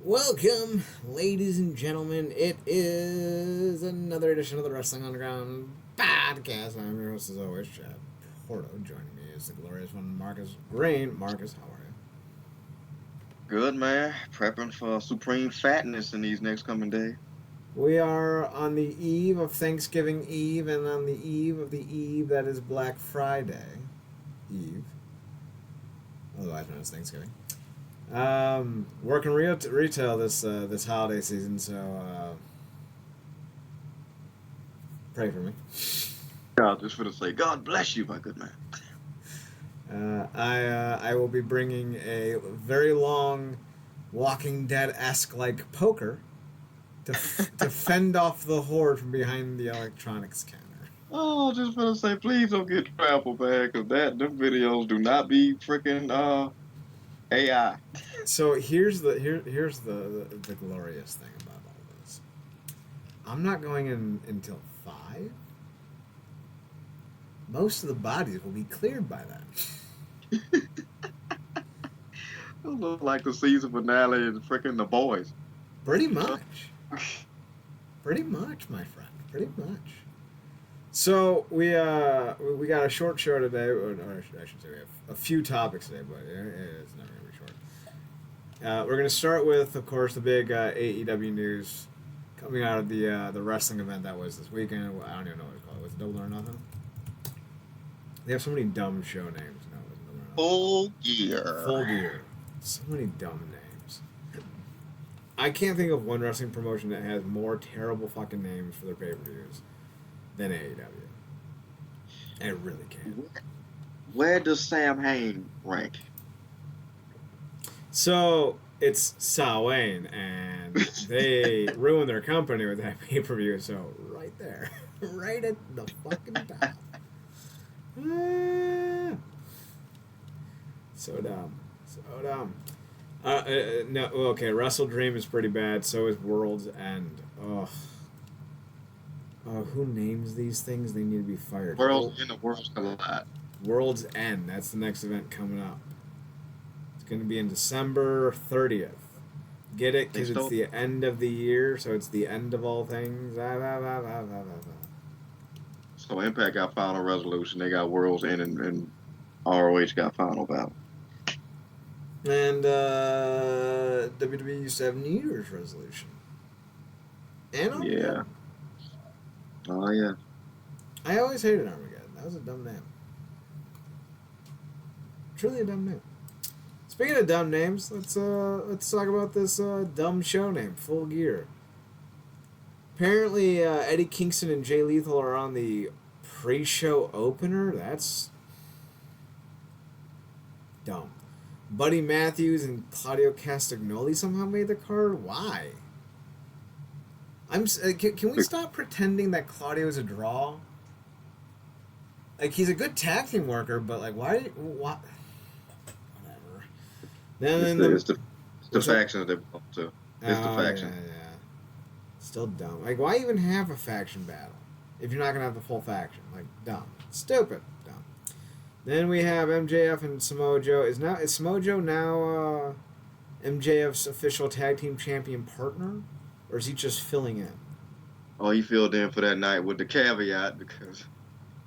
Welcome, ladies and gentlemen. It is another edition of the Wrestling Underground podcast. I'm your host, as always, Chad Porto. Joining me is the glorious one, Marcus Grain. Marcus, how are you? Good, man. Prepping for supreme fatness in these next coming days. We are on the eve of Thanksgiving Eve, and on the eve of the eve that is Black Friday Eve, otherwise known as Thanksgiving. Working retail this holiday season, so pray for me. God, just for to say, God bless you, my good man. I will be bringing a very long, Walking Dead-esque like poker to fend off the horde from behind the electronics counter. Oh, just for to say, please don't get trampled, man, because them videos do not be freaking AI. So here's the glorious thing about all this. I'm not going in until 5. Most of the bodies will be cleared by then. It look like the season finale is freaking The Boys. Pretty much. Pretty much, my friend. Pretty much. So we got a short show today, or I should say we have a few topics today, but it's never gonna be short. We're gonna start with, of course, the big AEW news coming out of the wrestling event that was this weekend. I don't even know what it's called. Was it Double or Nothing? They have so many dumb show names. No, it wasn't Double or Nothing. Full Gear. Full Gear. So many dumb names. I can't think of one wrestling promotion that has more terrible fucking names for their pay-per-views than AEW. I really can't. Where does Sam Hain rank? So, it's Samhain, and they ruined their company with that pay-per-view, so right there. Right at the fucking top. So dumb. So dumb. No, okay, Wrestle Dream is pretty bad, so is World's End. Ugh. Who names these things? They need to be fired. World's in the World's Collide. World's End. That's the next event coming up. It's going to be in December 30th. Get it? Because it's the end of the year, so it's the end of all things. So Impact got Final Resolution. They got World's End, and ROH got Final Battle. And WWE used to have New Year's Resolution. And Armageddon. Yeah. Oh, yeah. I always hated Armageddon. That was a dumb name. Truly a dumb name. Speaking of dumb names, let's talk about this dumb show name, Full Gear. Apparently, Eddie Kingston and Jay Lethal are on the pre-show opener. That's dumb. Buddy Matthews and Claudio Castagnoli somehow made the card. Why? Can we stop pretending that Claudio is a draw? Like, he's a good tag team worker, but like, why? Whatever. Then It's the faction that they belong to. It's the faction. Yeah. Still dumb. Like, why even have a faction battle if you're not gonna have the full faction? Like, dumb, stupid, dumb. Then we have MJF and Samoa Joe. Is Samoa Joe now MJF's official tag team champion partner? Or is he just filling in? Oh, he filled in for that night with the caveat because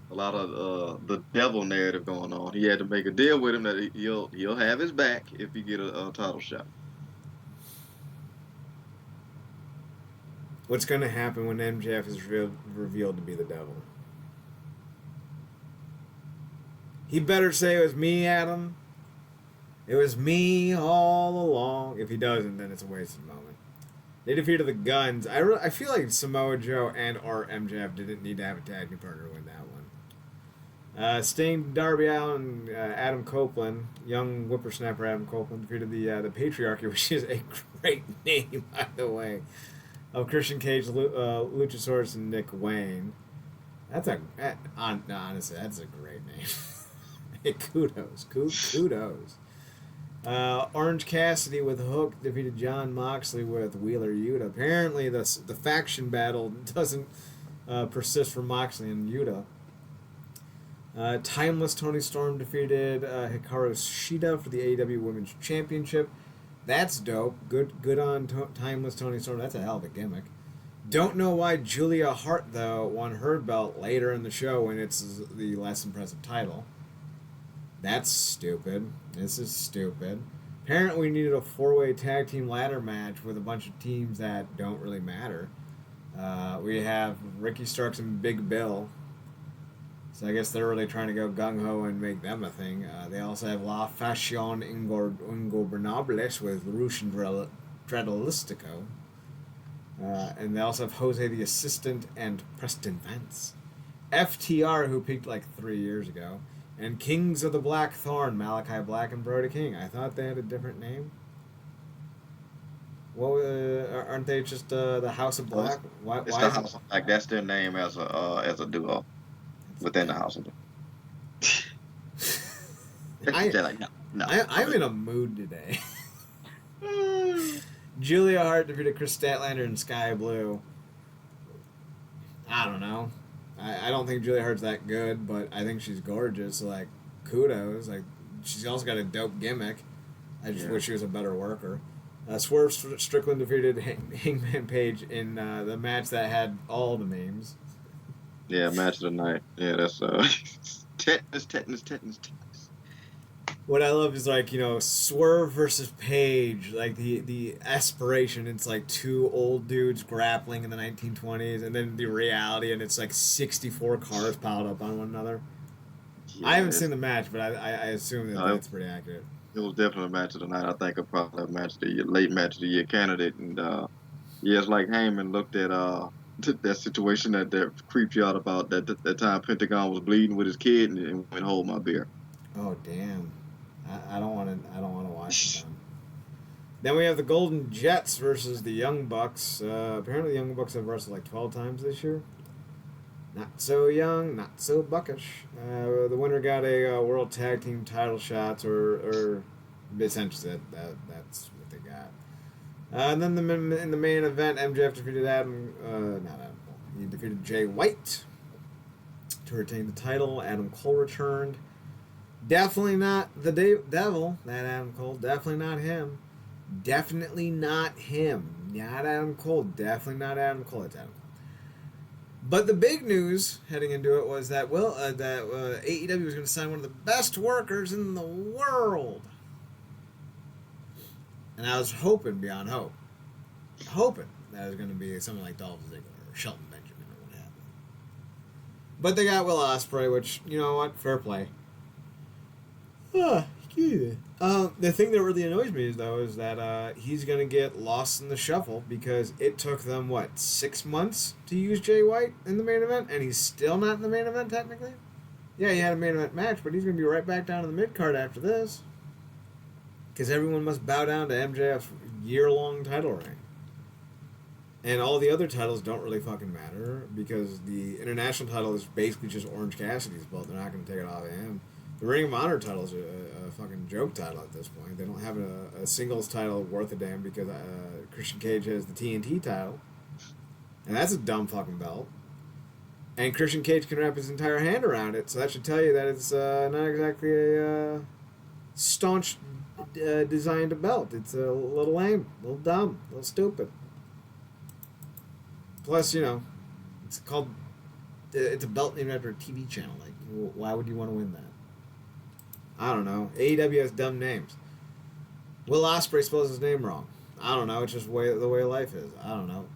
a lot of the devil narrative going on. He had to make a deal with him that he'll have his back if he get a title shot. What's going to happen when MJF is revealed to be the devil? He better say it was me, Adam. It was me all along. If he doesn't, then it's a wasted moment. They defeated the Guns. I feel like Samoa Joe and or MJF didn't need to have a tag team partner to win that one. Sting, Darby Allin, Adam Copeland, young whippersnapper Adam Copeland, defeated the Patriarchy, which is a great name, by the way, of Christian Cage, Luchasaurus, and Nick Wayne. Honestly, that's a great name. Hey, kudos. Orange Cassidy with Hook defeated John Moxley with Wheeler Yuta. Apparently, the faction battle doesn't persist for Moxley and Yuta. Timeless Tony Storm defeated Hikaru Shida for the AEW Women's Championship. That's dope. Good on Timeless Tony Storm. That's a hell of a gimmick. Don't know why Julia Hart, though, won her belt later in the show when it's the less impressive title. That's stupid. This is stupid. Apparently, we needed a 4-way tag team ladder match with a bunch of teams that don't really matter. We have Ricky Starks and Big Bill. So I guess they're really trying to go gung-ho and make them a thing. They also have La Fashion Ingobernables with Rush and Dreadlistico. And they also have Jose the Assistant and Preston Vance. FTR, who peaked like 3 years ago. And Kings of the Black Thorn, Malachi Black and Brody King. I thought they had a different name. Well, aren't they just the House of Black? Why the House of Black. That's their name as a duo within the House of Black. I'm in a mood today. Julia Hart defeated Chris Statlander and Sky Blue. I don't know. I don't think Julia Hart's that good, but I think she's gorgeous. So, like, kudos. Like, she's also got a dope gimmick. I just wish she was a better worker. Swerve Strickland defeated Hangman Page in the match that had all the names. Yeah, match of the night. Yeah, that's tetanus. What I love is, like, Swerve versus Page, like the aspiration. It's like two old dudes grappling in the 1920s, and then the reality, and it's like 64 cars piled up on one another. Yeah, I haven't seen the match, but I assume that's pretty accurate. It was definitely a match of the night. I think it probably a late match of the year candidate, and it's like Heyman looked at that situation that creeped you out about that time Pentagon was bleeding with his kid and went hold my beer. Oh damn. I don't want to watch it. Then we have the Golden Jets versus the Young Bucks. Apparently, the Young Bucks have wrestled like 12 times this year. Not so young, not so buckish. The winner got a World Tag Team title shots, or essentially that's what they got. And then in the main event, MJF defeated he defeated Jay White to retain the title. Adam Cole returned. Definitely not the devil, that Adam Cole. Definitely not him. Definitely not him. Not Adam Cole. Definitely not Adam Cole. It's Adam Cole. But the big news heading into it was that AEW was going to sign one of the best workers in the world. And I was hoping beyond hope. Hoping that it was going to be someone like Dolph Ziggler or Shelton Benjamin or what have you. But they got Will Ospreay, which, you know what? Fair play. The thing that really annoys me is that he's going to get lost in the shuffle because it took them, 6 months to use Jay White in the main event, and he's still not in the main event, technically? Yeah, he had a main event match, but he's going to be right back down in the mid-card after this. Because everyone must bow down to MJF's year-long title reign. And all the other titles don't really fucking matter because the international title is basically just Orange Cassidy's belt. They're not going to take it off of him. The Ring of Honor title is a fucking joke title at this point. They don't have a singles title worth a damn because Christian Cage has the TNT title. And that's a dumb fucking belt. And Christian Cage can wrap his entire hand around it, so that should tell you that it's not exactly a staunch designed belt. It's a little lame, a little dumb, a little stupid. Plus, it's a belt named after a TV channel. Like, why would you want to win that? I don't know. AEW has dumb names. Will Ospreay spells his name wrong. I don't know. It's just the way life is. I don't know.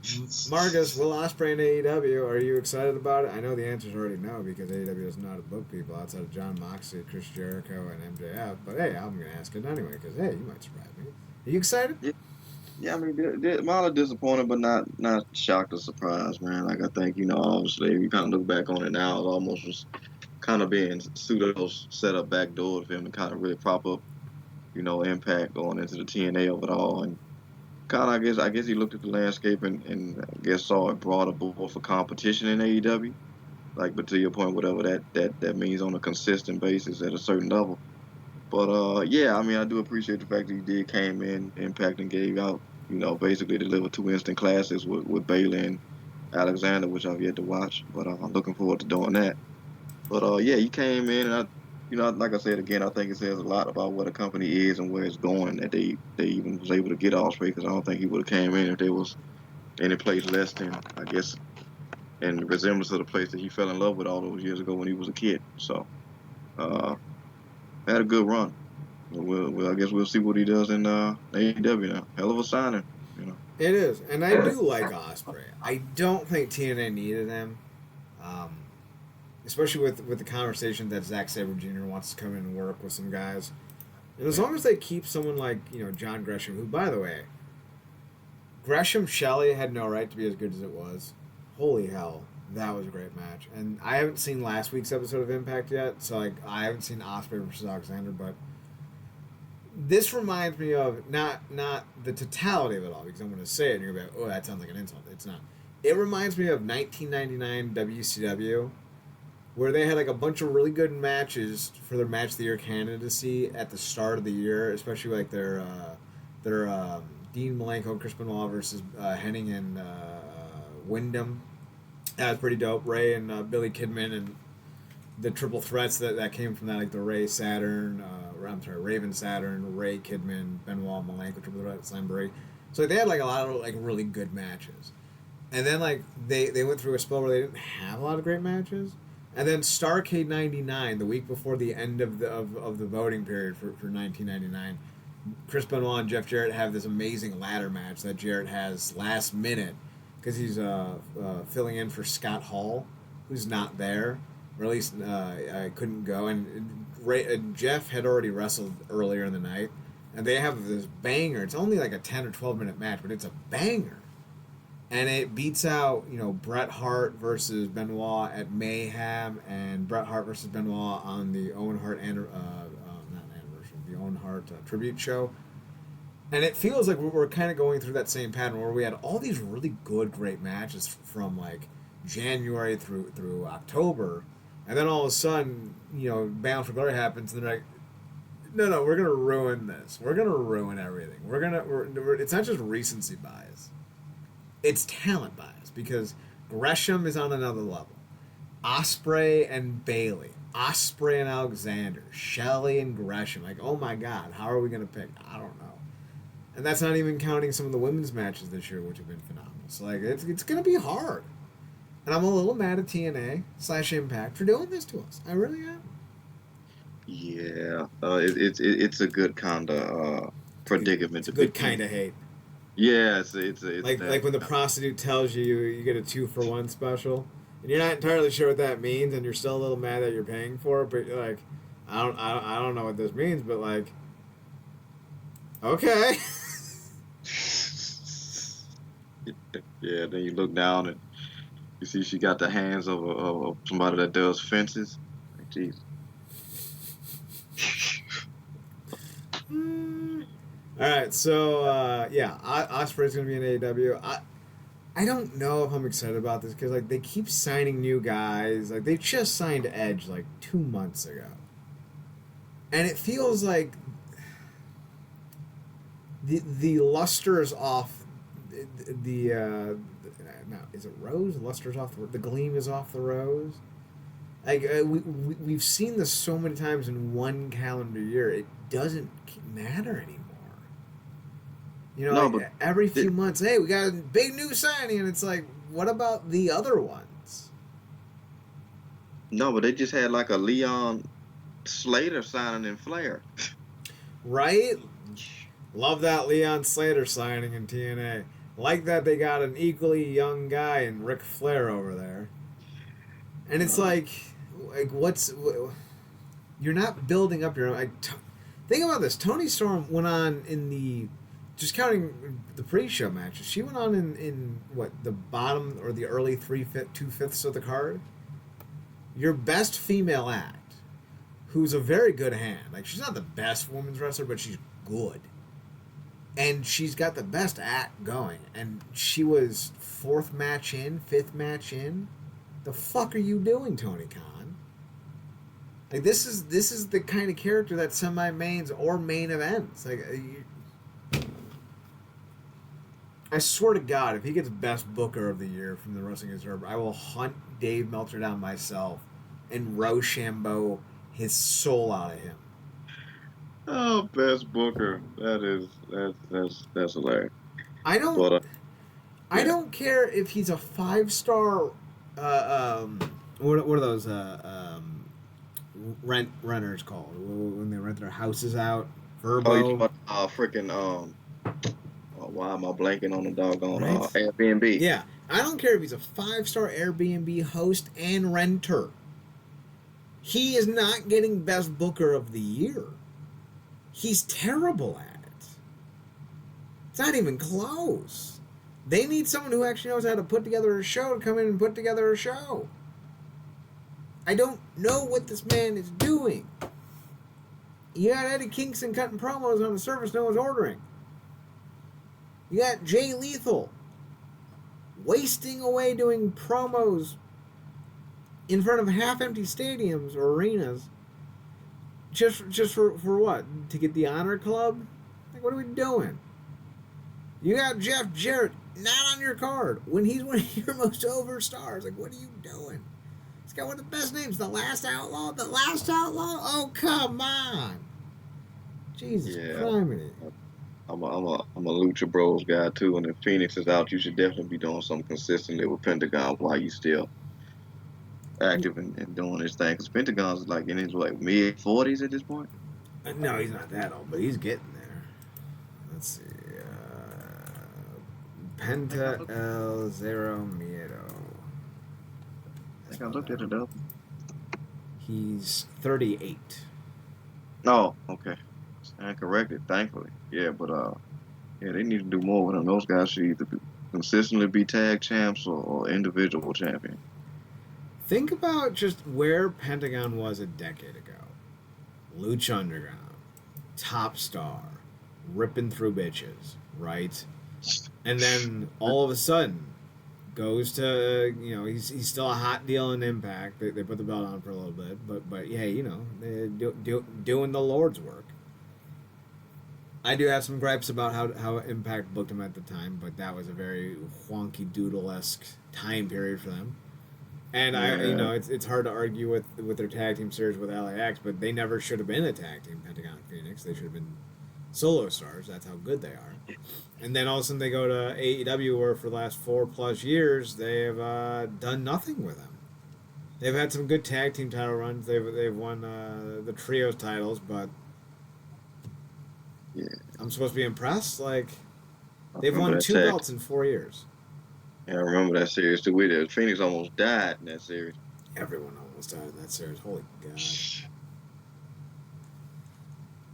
Marcus, Will Ospreay in AEW, are you excited about it? I know the answer is already no because AEW doesn't know how to book people outside of John Moxley, Chris Jericho, and MJF. But hey, I'm going to ask it anyway because, hey, you might surprise me. Are you excited? Yeah, I mean, they're mildly disappointed, but not shocked or surprised, man. Like, I think, obviously, you kind of look back on it now, it almost was kind of being pseudo set up back door for him to kind of really prop up, Impact going into the TNA of it all. And kind of, I guess he looked at the landscape and I guess saw it brought a board for competition in AEW. Like, but to your point, whatever that means on a consistent basis at a certain level. But, yeah, I mean, I do appreciate the fact that he came in, Impact, and gave out, basically delivered 2 instant classes with Bayley and Alexander, which I've yet to watch. But I'm looking forward to doing that. But, yeah, he came in, and like I said again, I think it says a lot about what a company is and where it's going that they even was able to get Ospreay, because I don't think he would have came in if there was any place less than, I guess, in resemblance to the place that he fell in love with all those years ago when he was a kid. So, uh, had a good run. I guess we'll see what he does in AEW now. Hell of a signing, you know. It is, and I do like Ospreay. I don't think TNA needed him, um, especially with the conversation that Zack Sabre Jr. wants to come in and work with some guys. And as long as they keep someone like John Gresham, who, by the way, Gresham Shelley had no right to be as good as it was. Holy hell, that was a great match. And I haven't seen last week's episode of Impact yet, so I haven't seen Ospreay versus Alexander, but this reminds me of not the totality of it all, because I'm going to say it and you're going to be like, oh, that sounds like an insult. It's not. It reminds me of 1999 WCW, where they had like a bunch of really good matches for their Match of the Year candidacy at the start of the year, especially like their Dean Malenko and Chris Benoit versus Hennig and Wyndham. That was pretty dope. Ray and Billy Kidman and the triple threats that came from that, like the Raven Saturn, Ray Kidman, Benoit, Malenko, triple threat, Slamboree. So like, they had like a lot of like really good matches. And then like they went through a spell where they didn't have a lot of great matches. And then Starrcade '99, the week before the end of the voting period for 1999, Chris Benoit and Jeff Jarrett have this amazing ladder match that Jarrett has last minute because he's filling in for Scott Hall, who's not there, or at least I couldn't go. And Jeff had already wrestled earlier in the night, and they have this banger. It's only like a 10 or 12-minute match, but it's a banger. And it beats out, Bret Hart versus Benoit at Mayhem, and Bret Hart versus Benoit on the Owen Hart the Owen Hart tribute show. And it feels like we're kind of going through that same pattern where we had all these really good, great matches from like January through October, and then all of a sudden, Bound for Glory happens, and they're like, no, we're gonna ruin this. We're gonna ruin everything. It's not just recency bias. It's talent bias, because Gresham is on another level. Ospreay and Bailey. Ospreay and Alexander. Shelley and Gresham. Like, oh my God, how are we going to pick? I don't know. And that's not even counting some of the women's matches this year, which have been phenomenal. So, like, it's going to be hard. And I'm a little mad at TNA/Impact for doing this to us. I really am. Yeah. It's a good kind of predicament. It's a good kind of hate. Yeah, it's like when the prostitute tells you get a 2-for-1 special, and you're not entirely sure what that means, and you're still a little mad that you're paying for it, but you're like, I don't know what this means, but like, okay. Yeah, then you look down and you see she got the hands of somebody that does fences. Like, jeez. All right, so Ospreay's gonna be in AEW. I don't know if I'm excited about this because like they keep signing new guys. Like they just signed Edge like 2 months ago, and it feels like the luster is off. No, is it rose? Luster's off. The gleam is off the rose. Like we've seen this so many times in one calendar year. It doesn't matter anymore. Every few months, hey, we got a big new signing, and it's like, what about the other ones? No, but they just had like a Leon Slater signing in Flair. Right? Love that Leon Slater signing in TNA. Like that they got an equally young guy in Ric Flair over there. And it's like you're not building up your own. Think about this. Toni Storm went on in the, just counting the pre-show matches, she went on in what, the bottom or the early 2/5 of the card. Your best female act, who's a very good hand. Like, she's not the best women's wrestler, but she's good. And she's got the best act going. And she was 5th match in. The fuck are you doing, Tony Khan? Like, this is the kind of character that semi-mains or main events. Like, I swear to God, if he gets Best Booker of the Year from the Wrestling Observer, I will hunt Dave Meltzer down myself and Rochambeau his soul out of him. Oh, best booker. That's hilarious. I don't But I yeah. don't care if he's a 5-star. What are those renters called when they rent their houses out? Oh, you talking Verbo, about freaking why am I blanking on the doggone right? Airbnb? Yeah, I don't care if he's a 5-star Airbnb host and renter. He is not getting Best Booker of the Year. He's terrible at it. It's not even close. They need someone who actually knows how to put together a show to come in and put together a show. I don't know what this man is doing. You got Eddie Kingston cutting promos on the service no one's ordering. You got Jay Lethal wasting away doing promos in front of half-empty stadiums or arenas. Just for what? To get the Honor Club? Like, what are we doing? You got Jeff Jarrett not on your card when he's one of your most over stars. Like, what are you doing? He's got one of the best names, The Last Outlaw. The Last Outlaw? Oh, come on. Jesus Yeah, Christ. I'm a Lucha Bros guy too, and if Phoenix is out, you should definitely be doing something consistently with Pentagon while you still active and doing this thing. Because Pentagon's like in his like mid 40s at this point. No, he's not that old, but he's getting there. Let's see. Penta El Zero Miedo. I think I looked at it up. He's 38. Oh, okay. I corrected, thankfully. Yeah, but yeah, they need to do more with them. Those guys should either consistently be tag champs or individual champion. Think about just where Pentagon was a decade ago. Lucha Underground, top star, ripping through bitches, right? And then all of a sudden, goes to he's still a hot deal in Impact. They put the belt on for a little bit, but yeah, they're doing the Lord's work. I do have some gripes about how Impact booked him at the time, but that was a very wonky doodle-esque time period for them. And Yeah, it's hard to argue with their tag team series with LAX, but they never should have been a tag team, Pentagon and Phoenix. They should have been solo stars. That's how good they are. And then all of a sudden they go to AEW, where for the last 4+ years they have done nothing with them. They've had some good tag team title runs. They've won the trios titles, but yeah. I'm supposed to be impressed. Like, I they've remember won that 2 tag. belts in 4 years. Yeah, I remember that series too. We did. Phoenix almost died in that series. Everyone almost died in that series. Holy God.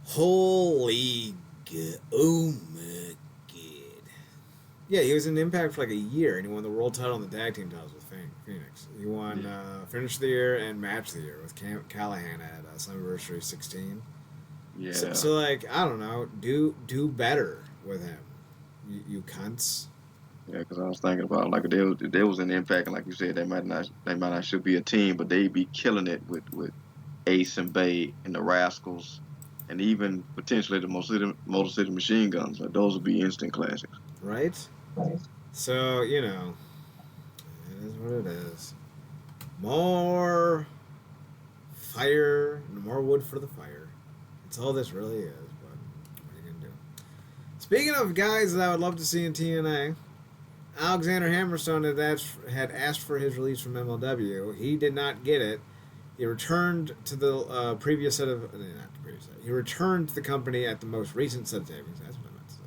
Holy God. Oh my God. Yeah, he was in Impact for like a year, and he won the world title and the tag team titles with Phoenix. He won Finish of the Year and Match of the Year with Callahan at Slammiversary 16. Yeah, So like, I don't know, do better with him, you cunts. yeah. Because I was thinking about like they was in Impact, and like you said, they might not should be a team, but they be killing it with Ace and Bay and the Rascals, and even potentially the Motor City Machine Guns. Like those would be instant classics. Right? So, it is what it is. More fire, more wood for the fire. That's all this really is, but what are you going to do? Speaking of guys that I would love to see in TNA, Alexander Hammerstone had asked for his release from MLW. He did not get it. He returned to the previous set of... not the previous set. He returned to the company at the most recent set of tapings. That's what I meant to say.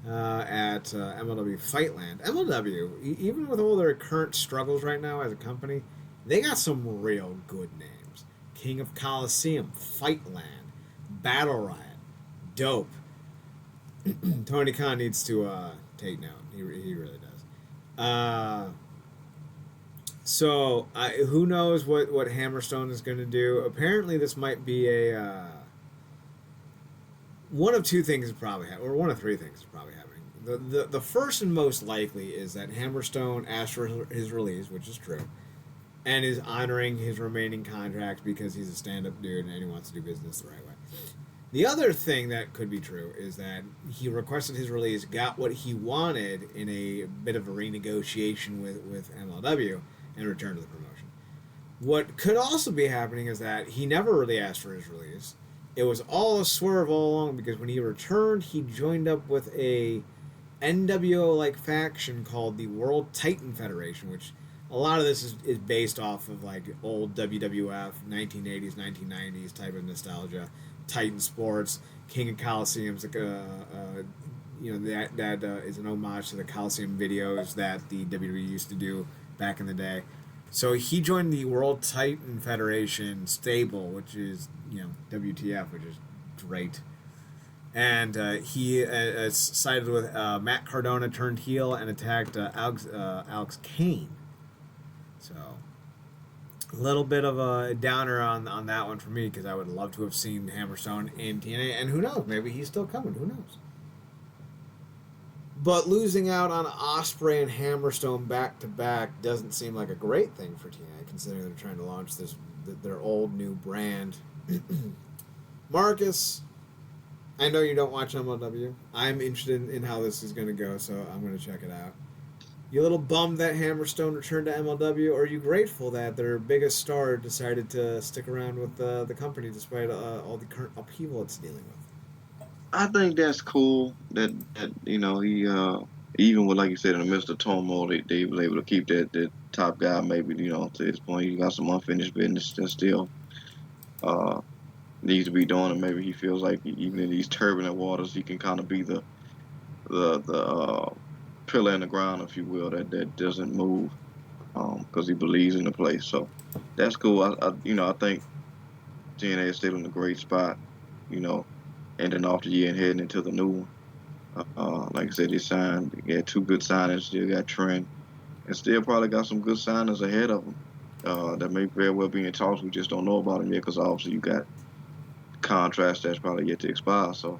At MLW Fightland. MLW, even with all their current struggles right now as a company, they got some real good names. King of Coliseum, Fightland, Battle Riot, Dope. Tony Khan needs to take note. He really does. So who knows what Hammerstone is going to do? Apparently, this might be a one of two things is probably happening, or one of three things is probably happening. The first and most likely is that Hammerstone asked for his release, which is true, and is honoring his remaining contracts because he's a stand-up dude and he wants to do business the right way. The other thing that could be true is that he requested his release, got what he wanted in a bit of a renegotiation with MLW, and returned to the promotion. What could also be happening is that he never really asked for his release. It was all a swerve all along because when he returned, he joined up with a NWO like faction called the World Titan Federation, which a lot of this is based off of like old WWF 1980s 1990s type of nostalgia. Titan Sports, King of Coliseums, like that is an homage to the Coliseum videos that the WWE used to do back in the day. So he joined the World Titan Federation stable, which is WTF, which is great. And he sided with Matt Cardona, turned heel and attacked Alex Kane. So a little bit of a downer on that one for me because I would love to have seen Hammerstone in TNA, and who knows, maybe he's still coming. Who knows? But losing out on Ospreay and Hammerstone back to back doesn't seem like a great thing for TNA, considering they're trying to launch their old new brand. Marcus, I know you don't watch MLW. I'm interested in how this is going to go, so I'm going to check it out. You a little bummed that Hammerstone returned to MLW, or are you grateful that their biggest star decided to stick around with the company despite all the current upheaval it's dealing with? I think that's cool that he even with, like you said, in the midst of turmoil, they were able to keep that top guy. Maybe to his point, he got some unfinished business that still needs to be done, and maybe he feels like even in these turbulent waters, he can kind of be the pillar in the ground, if you will, that doesn't move because he believes in the place. So that's cool. I think TNA is still in a great spot. Ending off the year and heading into the new one. Like I said, they had two good signings. Still got Trent, and still probably got some good signings ahead of them that may very well be in talks. We just don't know about them yet because obviously you got contracts that's probably yet to expire. So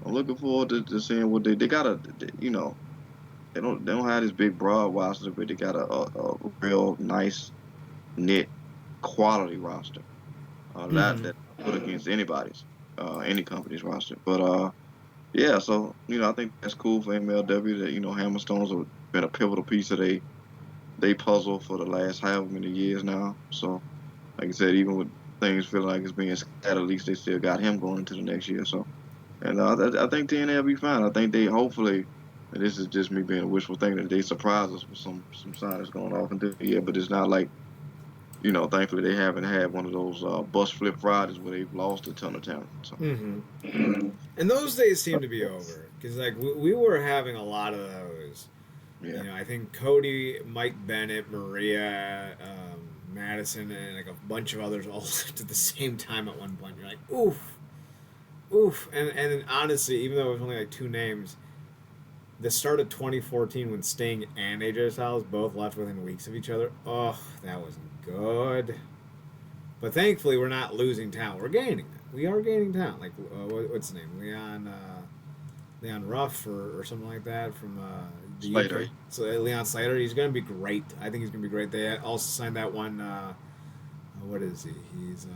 I'm looking forward to seeing what they got. They don't have this big broad roster, but they got a real nice knit quality roster. That put against any company's roster. But yeah, so I think that's cool for MLW that Hammerstones have been a pivotal piece of they puzzle for the last however many years now. So like I said, even with things feeling like it's being scattered, at least they still got him going into the next year. So, and I think TNA will be fine. I think they hopefully, and this is just me being a wishful thinking, that they surprise us with some signings going off into the year. But it's not like thankfully they haven't had one of those bus flip Fridays where they've lost a ton of talent. So. And those days seem to be over because like we were having a lot of those. Yeah. I think Cody, Mike Bennett, Maria, Madison, and like a bunch of others all left at the same time at one point. You're like, oof. And honestly, even though it was only like two names, the start of 2014 when Sting and AJ Styles both left within weeks of each other, that wasn't good. But thankfully, we're not losing talent. We're gaining it. We are gaining talent. Like, what's his name? Leon Ruff or something like that from the Slater. UK. So Leon Slater, he's going to be great. I think he's going to be great. They also signed that one. What is he? He's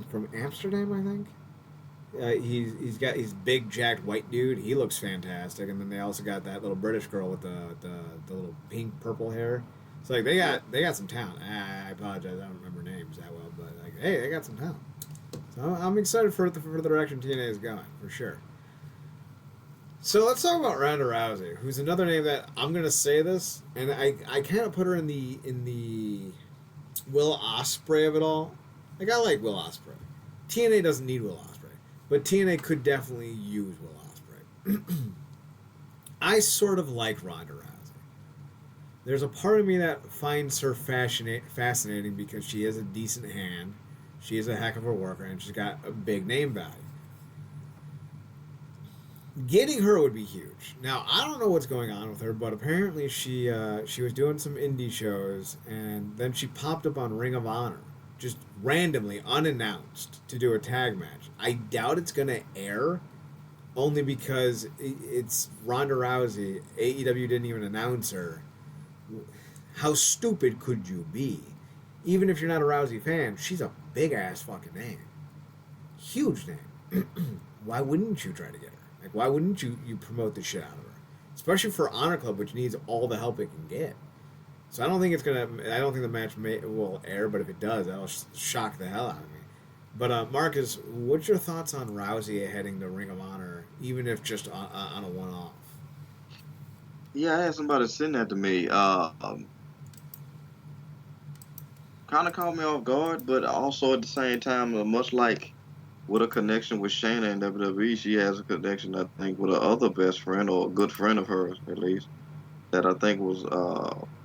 from Amsterdam, I think. He's big jacked white dude. He looks fantastic. And then they also got that little British girl with the little pink purple hair. So like they got some talent. I apologize, I don't remember names that well, but like hey, they got some talent. So I'm excited for the direction TNA is going for sure. So let's talk about Ronda Rousey, who's another name that I'm gonna say this, and I kind of put her in the Will Ospreay of it all. Like I like Will Ospreay. TNA doesn't need Will Ospreay, but TNA could definitely use Will Ospreay. I sort of like Ronda Rousey. There's a part of me that finds her fascinating because she has a decent hand, she is a heck of a worker, and she's got a big name value. Getting her would be huge. Now, I don't know what's going on with her, but apparently she was doing some indie shows, and then she popped up on Ring of Honor, just randomly, unannounced, to do a tag match. I doubt it's going to air, only because it's Ronda Rousey. AEW didn't even announce her. How stupid could you be? Even if you're not a Rousey fan, she's a big-ass fucking name. Huge name. Why wouldn't you try to get her? Like, why wouldn't you promote the shit out of her? Especially for Honor Club, which needs all the help it can get. So I don't think it's gonna. I don't think the match will air, but if it does, that'll shock the hell out of me. But Marcus, what's your thoughts on Rousey heading to Ring of Honor, even if just on a one-off? Yeah, I had somebody send that to me. Kind of caught me off guard, but also at the same time, much like with a connection with Shayna in WWE, she has a connection, I think, with her other best friend or a good friend of hers, at least, that I think was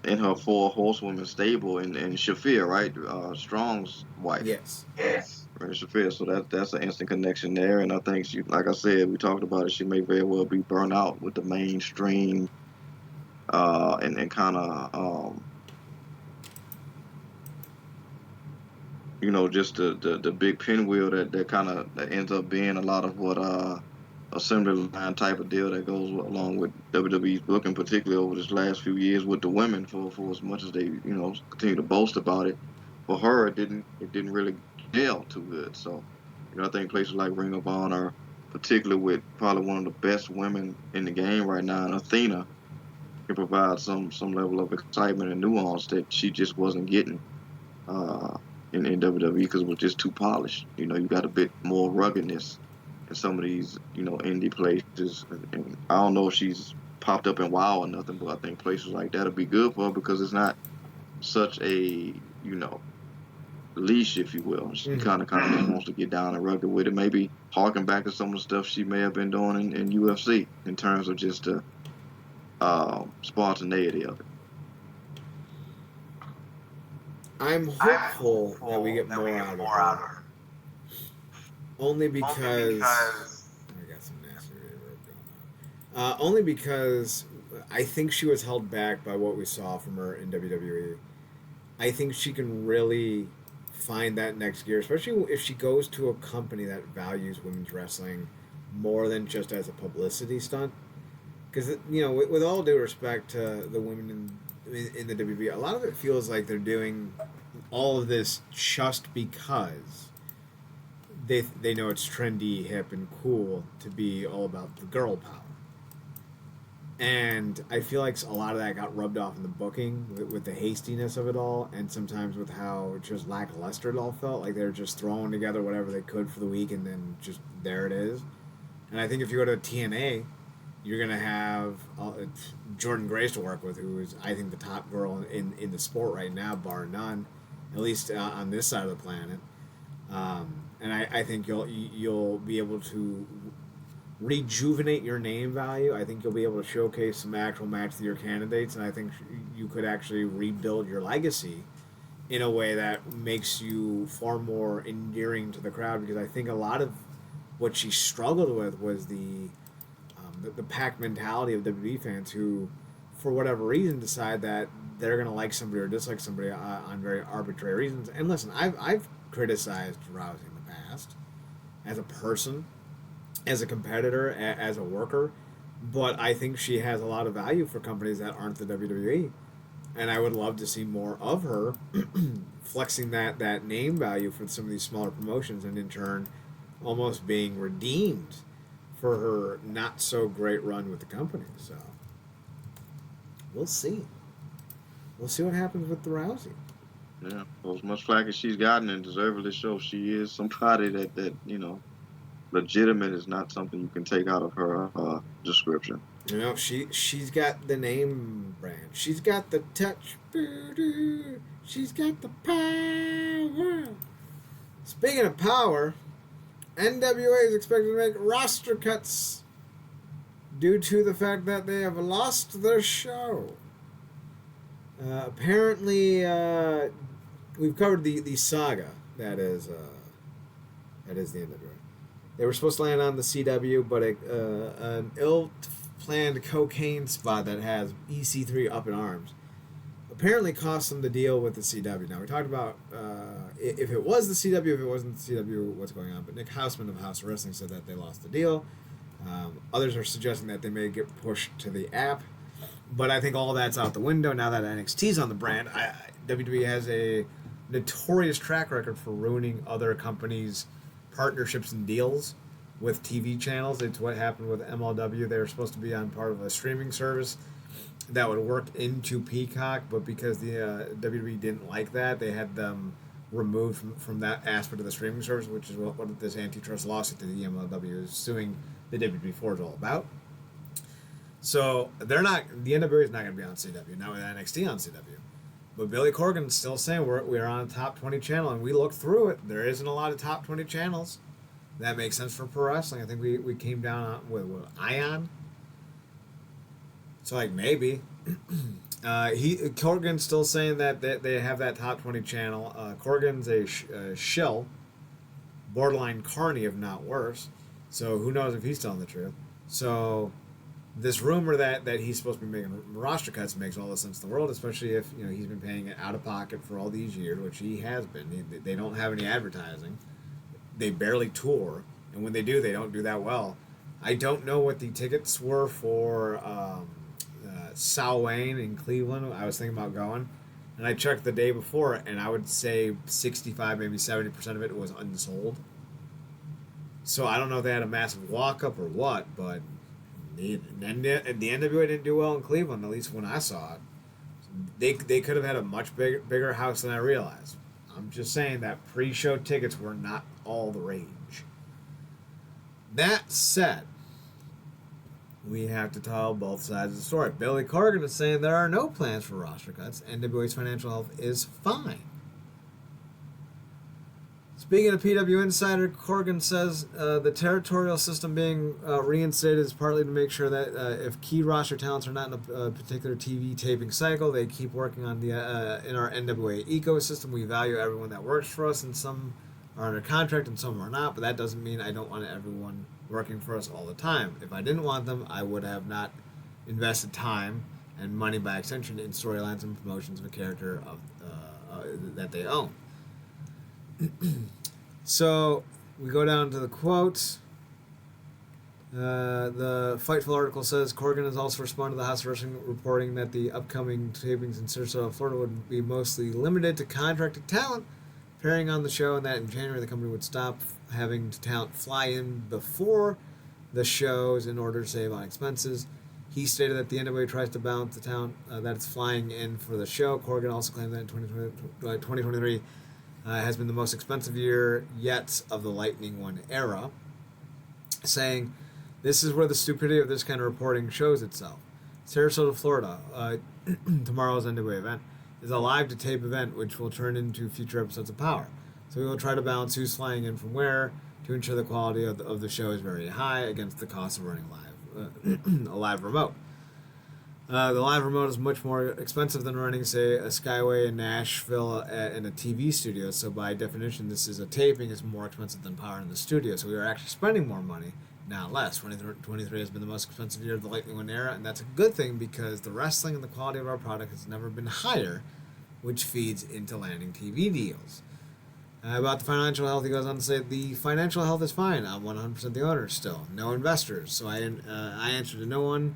in her four horsewomen stable in Shafir, right? Strong's wife, Yes. right? Shafir. So that's an instant connection there, and I think she, like I said, we talked about it. She may very well be burnt out with the mainstream, and kind of just the big pinwheel that kind of that ends up being a lot of what assembly line type of deal that goes along with WWE's booking, particularly over this last few years with the women. For as much as they continue to boast about it, for her it didn't really gel too good. So I think places like Ring of Honor, particularly with probably one of the best women in the game right now, and Athena, can provide some level of excitement and nuance that she just wasn't getting uh, in WWE because it was just too polished. You got a bit more ruggedness in some of these, indie places. And I don't know if she's popped up in WoW or nothing, but I think places like that'll be good for her because it's not such a, leash, if you will. She Mm-hmm. kind of just wants to get down and rugged with it. Maybe harken back to some of the stuff she may have been doing in UFC in terms of just the spontaneity of it. I'm hopeful that we get more out of her, only because I got some nasty reverb going on. Only because I think she was held back by what we saw from her in WWE. I think she can really find that next gear, especially if she goes to a company that values women's wrestling more than just as a publicity stunt. Because with all due respect to the women in the WWE, a lot of it feels like they're doing all of this just because they know it's trendy, hip, and cool to be all about the girl power. And I feel like a lot of that got rubbed off in the booking with the hastiness of it all, and sometimes with how just lackluster it all felt. Like they were just throwing together whatever they could for the week, and then just there it is. And I think if you go to TNA, you're going to have Jordan Grace to work with, who is, I think, the top girl in the sport right now, bar none, at least on this side of the planet. And I think you'll be able to rejuvenate your name value. I think you'll be able to showcase some actual match of your candidates, and I think you could actually rebuild your legacy in a way that makes you far more endearing to the crowd, because I think a lot of what she struggled with was the pack mentality of WWE fans who, for whatever reason, decide that they're going to like somebody or dislike somebody on very arbitrary reasons. And listen, I've criticized Rousey in the past as a person, as a competitor, as a worker, but I think she has a lot of value for companies that aren't the WWE. And I would love to see more of her flexing that name value for some of these smaller promotions, and in turn almost being redeemed for her not so great run with the company. So we'll see. We'll see what happens with the Rousey. Yeah, well, as much flack as she's gotten, and deservedly so, she is somebody that legitimate is not something you can take out of her description. She's got the name brand. She's got the touch. She's got the power. Speaking of power, NWA is expected to make roster cuts due to the fact that they have lost their show. Apparently, we've covered the saga that is the NWA. They were supposed to land on the CW, but an ill-planned cocaine spot that has EC3 up in arms apparently cost them the deal with the CW. Now, we talked about if it was the CW, if it wasn't the CW, what's going on. But Nick Hausman of House of Wrestling said that they lost the deal. Others are suggesting that they may get pushed to the app. But I think all that's out the window now that NXT's on the brand. WWE has a notorious track record for ruining other companies' partnerships and deals with TV channels. It's what happened with MLW. They were supposed to be on part of a streaming service. that would work into Peacock, but because the WWE didn't like that, they had them removed from that aspect of the streaming service, which is what this antitrust lawsuit that the MLW is suing the WWE for is all about. So the NWA is not going to be on CW, not with NXT on CW. But Billy Corgan's still saying we're on a top 20 channel, and we looked through it. There isn't a lot of top 20 channels. That makes sense for pro wrestling. I think we came down on, with Ion. So, like, maybe. Corgan's still saying that they have that top 20 channel. Corgan's a shill. Borderline carny, if not worse. So, who knows if he's telling the truth. So, this rumor that he's supposed to be making roster cuts makes all the sense in the world, especially if he's been paying it out of pocket for all these years, which he has been. They don't have any advertising. They barely tour, and when they do, they don't do that well. I don't know what the tickets were for Salwayne in Cleveland. I was thinking about going, and I checked the day before, and I would say 65, maybe 70% of it was unsold. So I don't know if they had a massive walk-up or what, but the NWA didn't do well in Cleveland, at least when I saw it. They could have had a much bigger house than I realized. I'm just saying that pre-show tickets were not all the rage. That said, we have to tell both sides of the story. Billy Corgan is saying there are no plans for roster cuts. NWA's financial health is fine. Speaking of PW Insider, Corgan says the territorial system being reinstated is partly to make sure that if key roster talents are not in a particular TV taping cycle, they keep working on the in our NWA ecosystem. We value everyone that works for us, and some are under contract and some are not, but that doesn't mean I don't want everyone working for us all the time. If I didn't want them, I would have not invested time and money by extension in storylines and promotions of a character that they own. So we go down to the quotes. The Fightful article says Corgan has also responded to the House of Wrestling reporting that the upcoming tapings in Sarasota, Florida would be mostly limited to contracted talent appearing on the show, and that in January the company would stop having talent fly in before the shows in order to save on expenses. He stated that the NWA tries to balance the talent that it's flying in for the show. Corgan also claimed that in 2023 has been the most expensive year yet of the Lightning One era, saying, "This is where the stupidity of this kind of reporting shows itself. Sarasota, Florida, tomorrow's NWA event, is a live-to-tape event which will turn into future episodes of Power. So we will try to balance who's flying in from where to ensure the quality of the show is very high against the cost of running a live remote. The live remote is much more expensive than running, say, a Skyway in Nashville in a TV studio. So by definition, this is a taping is more expensive than Power in the studio. So we are actually spending more money, not less. 2023 has been the most expensive year of the Lightning One era, and that's a good thing because the wrestling and the quality of our product has never been higher, which feeds into landing TV deals." About the financial health, he goes on to say, "The financial health is fine. I'm 100% the owner still. No investors. So I answer to no one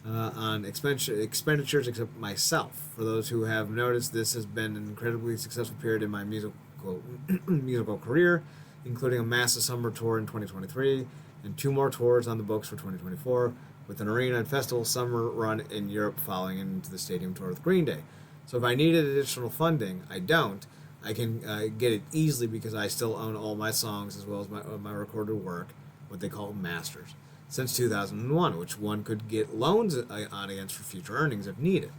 on expenditures except myself. For those who have noticed, this has been an incredibly successful period in my musical career, including a massive summer tour in 2023 and 2 more tours on the books for 2024, with an arena and festival summer run in Europe following into the stadium tour with Green Day. So if I needed additional funding, I don't. I can get it easily because I still own all my songs as well as my recorded work, what they call masters, since 2001, which one could get loans on against for future earnings if needed.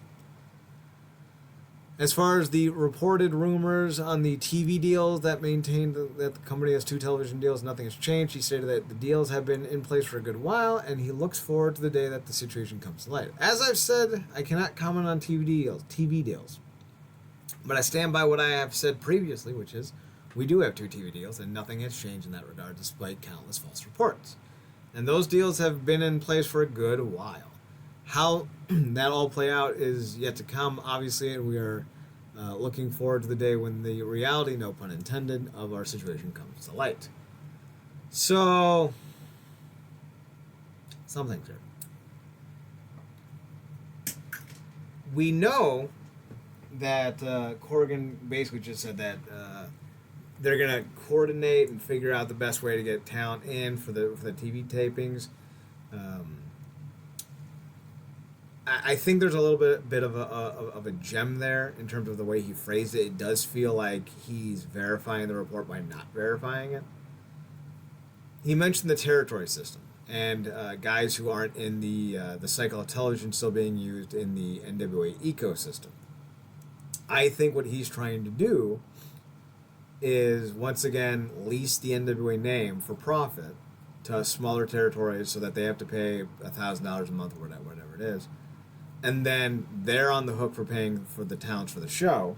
As far as the reported rumors on the TV deals that maintain that the company has 2 television deals, nothing has changed. He stated that the deals have been in place for a good while, and he looks forward to the day that the situation comes to light. As I've said, I cannot comment on TV deals. But I stand by what I have said previously, which is we do have 2 TV deals, and nothing has changed in that regard despite countless false reports. And those deals have been in place for a good while. How that all play out is yet to come, obviously, and we are looking forward to the day when the reality, no pun intended, of our situation comes to light. So, some things here. We know that Corgan basically just said that they're going to coordinate and figure out the best way to get talent in for the TV tapings. I think there's a little bit of a gem there in terms of the way he phrased it. It does feel like he's verifying the report by not verifying it. He mentioned the territory system and guys who aren't in the cycle of television still being used in the NWA ecosystem. I think what he's trying to do is once again lease the NWA name for profit to smaller territories so that they have to pay $1,000 a month or whatever it is, and then they're on the hook for paying for the talents for the show,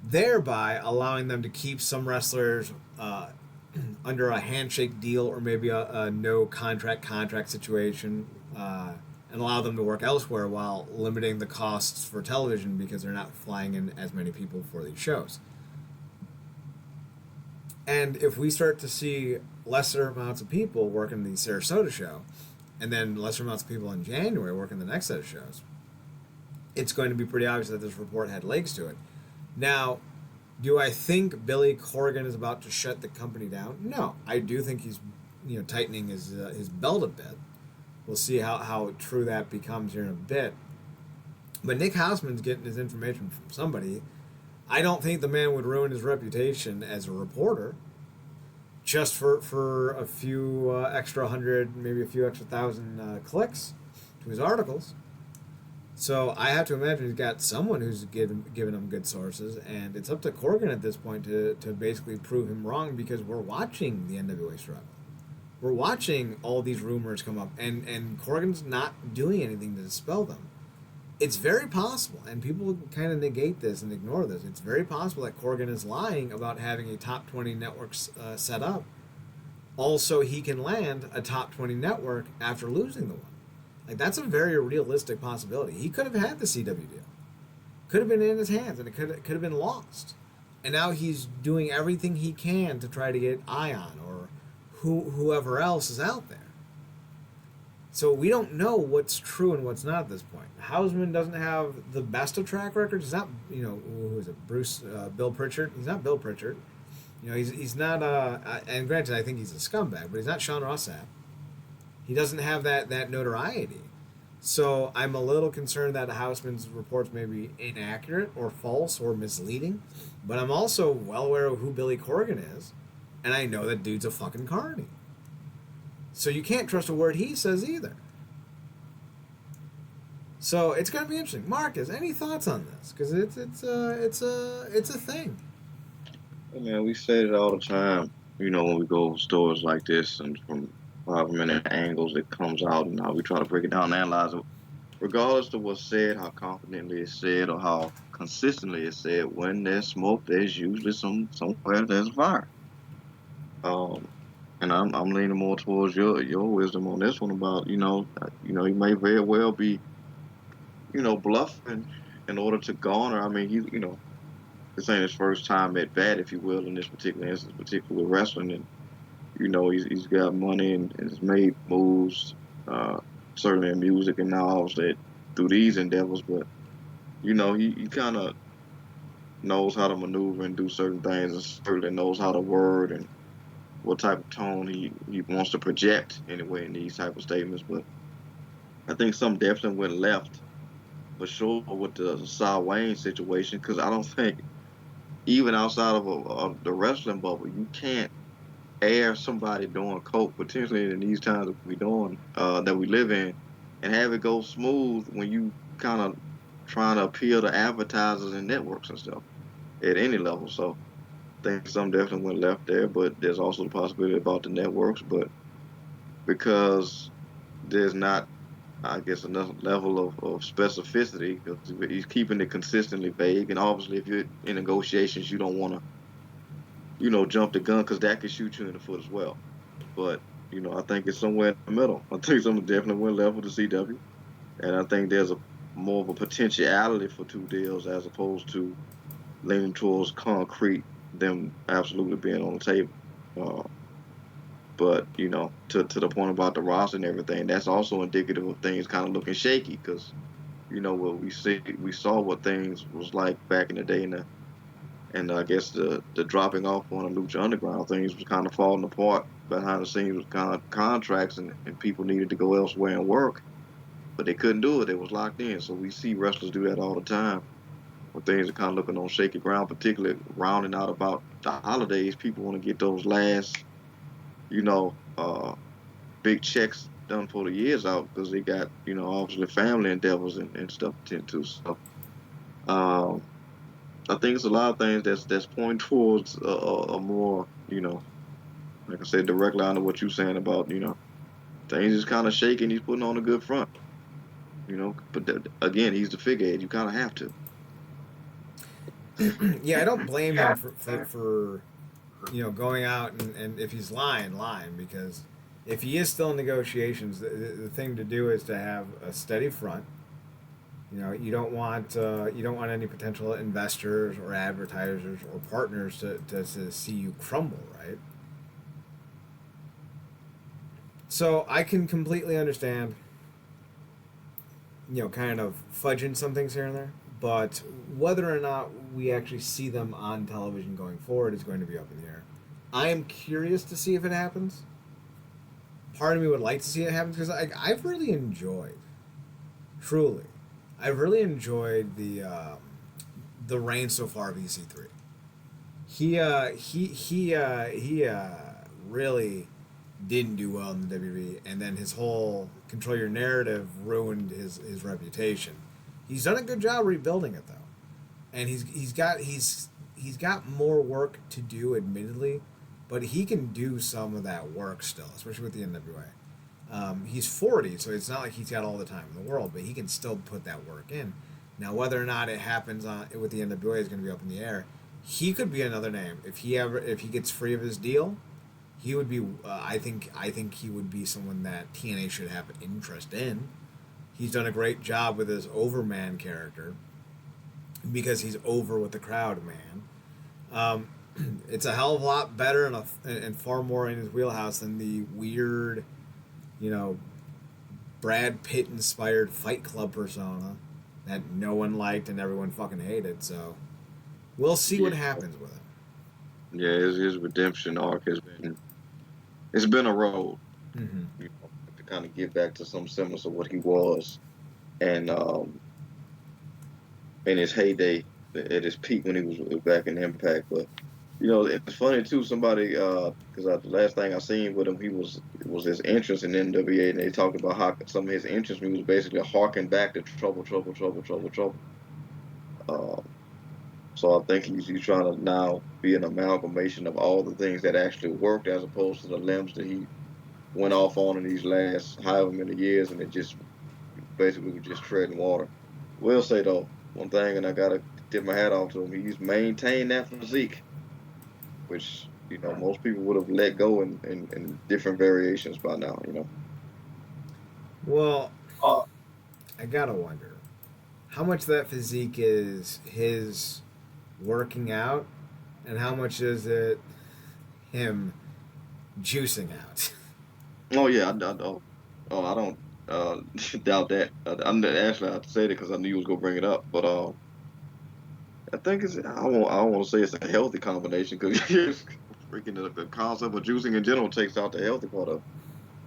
thereby allowing them to keep some wrestlers under a handshake deal or maybe a no contract situation, and allow them to work elsewhere while limiting the costs for television because they're not flying in as many people for these shows. And if we start to see lesser amounts of people working the Sarasota show, and then lesser amounts of people in January working the next set of shows, it's going to be pretty obvious that this report had legs to it. Now, do I think Billy Corgan is about to shut the company down? No, I do think he's tightening his belt a bit. We'll see how true that becomes here in a bit. But Nick Hausman's getting his information from somebody. I don't think the man would ruin his reputation as a reporter just for a few extra hundred, maybe a few extra thousand clicks to his articles. So I have to imagine he's got someone who's giving him good sources, and it's up to Corgan at this point to basically prove him wrong because we're watching the NWA struggle. We're watching all these rumors come up, and Corgan's not doing anything to dispel them. It's very possible, and people kind of negate this and ignore this, it's very possible that Corgan is lying about having a top 20 network set up. Also, he can land a top 20 network after losing the one. Like, that's a very realistic possibility. He could have had the CW deal. Could have been in his hands, and it could have been lost. And now he's doing everything he can to try to get Ion or whoever else is out there. So we don't know what's true and what's not at this point. Hausman doesn't have the best of track records. He's not, who is it? Bill Pritchard. He's not Bill Pritchard. He's not. And granted, I think he's a scumbag, but he's not Sean Ross Sapp. He doesn't have that notoriety. So I'm a little concerned that Hausman's reports may be inaccurate or false or misleading. But I'm also well aware of who Billy Corgan is, and I know that dude's a fucking carny. So you can't trust a word he says either. So it's going to be interesting. Marcus, any thoughts on this? Because it's a thing. Hey, man, we say it all the time. When we go over stories like this, and from however many angles it comes out, and how we try to break it down and analyze it, regardless of what's said, how confidently it's said, or how consistently it's said, when there's smoke, there's usually somewhere there's fire. And I'm leaning more towards your wisdom on this one about he may very well be bluffing in order to garner. I mean, this ain't his first time at bat, if you will, in this particular instance, particularly wrestling, and he's got money and has made moves, certainly in music and now obviously through these endeavors, but he kind of knows how to maneuver and do certain things, and certainly knows how to word and what type of tone he wants to project anyway in these type of statements. But I think some definitely went left for sure with the Sal Wayne situation, because I don't think even outside of the wrestling bubble, you can't air somebody doing coke potentially in these times that we live in, and have it go smooth when you kind of trying to appeal to advertisers and networks and stuff at any level. So I think some definitely went left there, but there's also the possibility about the networks. But because there's not, I guess, enough level of specificity, because he's keeping it consistently vague, and obviously if you're in negotiations, you don't want to, jump the gun, because that could shoot you in the foot as well. But I think it's somewhere in the middle. I think something definitely went left with the CW, and I think there's more of a potentiality for two deals as opposed to leaning towards concrete, them absolutely being on the table. But to the point about the roster and everything, that's also indicative of things kind of looking shaky, because what we saw what things was like back in the day, and I guess the dropping off on the Lucha Underground, things was kind of falling apart behind the scenes with contracts, and people needed to go elsewhere and work. but they couldn't do it. They was locked in. So we see wrestlers do that all the time when things are kind of looking on shaky ground, particularly rounding out about the holidays. People want to get those last, you know, big checks done for the years out because they got, obviously family endeavors and stuff to tend to. So um, I think it's a lot of things that's pointing towards a more, like I said, direct line to what you're saying about, things is kind of shaking. He's putting on a good front, but again, he's the figurehead. You kind of have to. Yeah, I don't blame him for going out and if he's lying because if he is still in negotiations, the thing to do is to have a steady front. You don't want any potential investors or advertisers or partners to see you crumble, right? So I can completely understand, kind of fudging some things here and there, but whether or not we actually see them on television going forward is going to be up in the air. I am curious to see if it happens. Part of me would like to see it happen because I've really enjoyed, truly, I've really enjoyed the reign so far of EC3. He really didn't do well in the WWE, and then his whole control your narrative ruined his reputation. He's done a good job rebuilding it though, and he's got more work to do, admittedly, but he can do some of that work still, especially with the NWA. He's 40, so it's not like he's got all the time in the world, but he can still put that work in. Now, whether or not it happens with the NWA is going to be up in the air. He could be another name if he gets free of his deal. He would be. I think he would be someone that TNA should have an interest in. He's done a great job with his Overman character because he's over with the crowd, man. It's a hell of a lot better and far more in his wheelhouse than the weird, Brad Pitt inspired Fight Club persona that no one liked and everyone fucking hated. So we'll see what happens with it. Yeah, his redemption arc has been it's been a road. Mm-hmm. To kind of get back to some semblance of what he was, and in his heyday, at his peak when he was back in Impact. But it's funny too. Somebody, because the last thing I seen with him, it was his entrance in NWA, and they talked about how some of his entrance was basically harking back to trouble, trouble, trouble, trouble, trouble. Uh, so I think he's trying to now be an amalgamation of all the things that actually worked, as opposed to the limbs that he went off on in these last however many years, and it just basically was just treading water. Will say though one thing, and I gotta tip my hat off to him. He's maintained that physique, which most people would have let go in different variations by now. Well, I gotta wonder how much that physique is his working out, and how much is it him juicing out. Oh yeah, I don't doubt that. Actually I have to say that because I knew you was gonna bring it up, but I think I don't want to say it's a healthy combination because freaking the concept of juicing in general takes out the healthy part of it.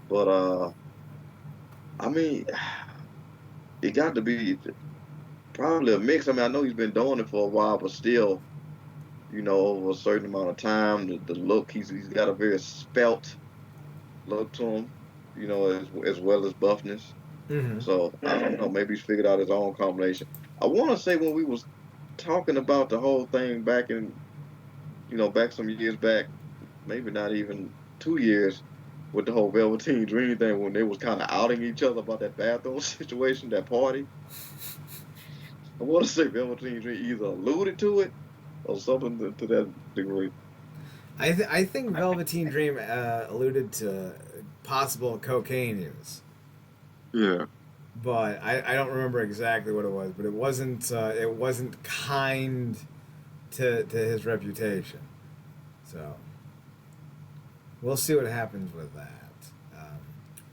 But I mean, it got to be probably a mix. I mean, I know he's been doing it for a while, but still, over a certain amount of time, the look he's got a very spelt look to him, as well as buffness. Mm-hmm. So I don't know. Maybe he's figured out his own combination. I want to say when we was talking about the whole thing back in, back some years back, maybe not even 2 years, with the whole Velveteen Dream thing when they was kind of outing each other about that bathroom situation, that party. I want to say Velveteen Dream either alluded to it or something to that degree. I think Velveteen Dream alluded to possible cocaine use. Yeah. But I don't remember exactly what it was. But it wasn't kind to his reputation. So we'll see what happens with that.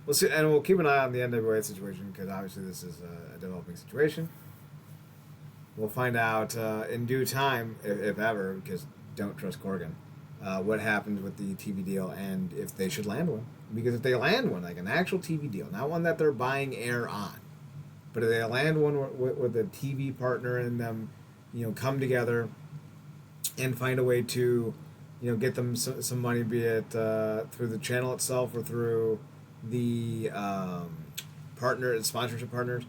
We'll see, and we'll keep an eye on the NWA situation because obviously this is a developing situation. We'll find out in due time, if ever, because don't trust Corgan, what happens with the TV deal and if they should land one. Because if they land one, like an actual TV deal, not one that they're buying air on, But if they land one with a TV partner and them, come together and find a way to, get them some money, be it through the channel itself or through the sponsorship partners,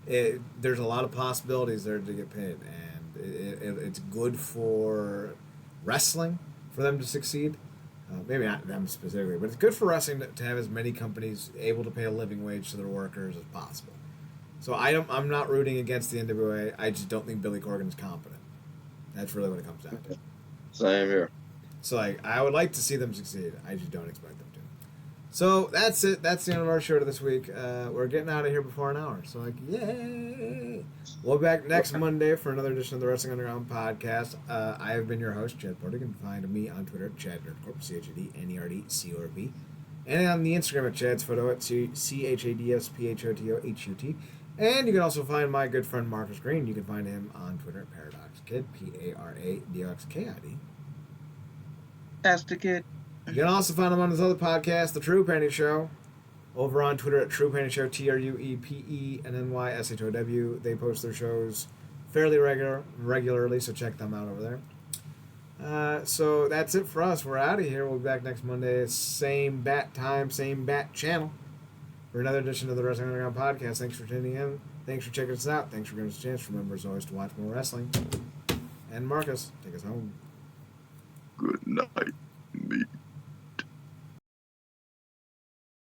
there's a lot of possibilities there to get paid, and it's good for wrestling for them to succeed. Maybe not them specifically, but it's good for wrestling to have as many companies able to pay a living wage to their workers as possible. So I'm not rooting against the NWA. I just don't think Billy Corgan is competent. That's really what it comes down to. Same here. So I would like to see them succeed. I just don't expect them to. So that's it. That's the end of our show this week. We're getting out of here before an hour. So yay! We'll be back next Monday for another edition of the Wrestling Underground podcast. I have been your host, Chad Porter. You can find me on Twitter at ChadNerdCorp, ChadNerdCorp. And on the Instagram at Chad's Photo at ChadSphotohut. And you can also find my good friend Marcus Green. You can find him on Twitter at ParadoxKid, ParaDoxKid. That's the kid. You can also find him on his other podcast, The True Penny Show, over on Twitter at True Penny Show, TruePennyShow. They post their shows fairly regularly, so check them out over there. So that's it for us. We're out of here. We'll be back next Monday, same bat time, same bat channel, for another edition of the Wrestling Underground podcast. Thanks for tuning in. Thanks for checking us out. Thanks for giving us a chance. Remember, as always, to watch more wrestling. And Marcus, take us home. Good night.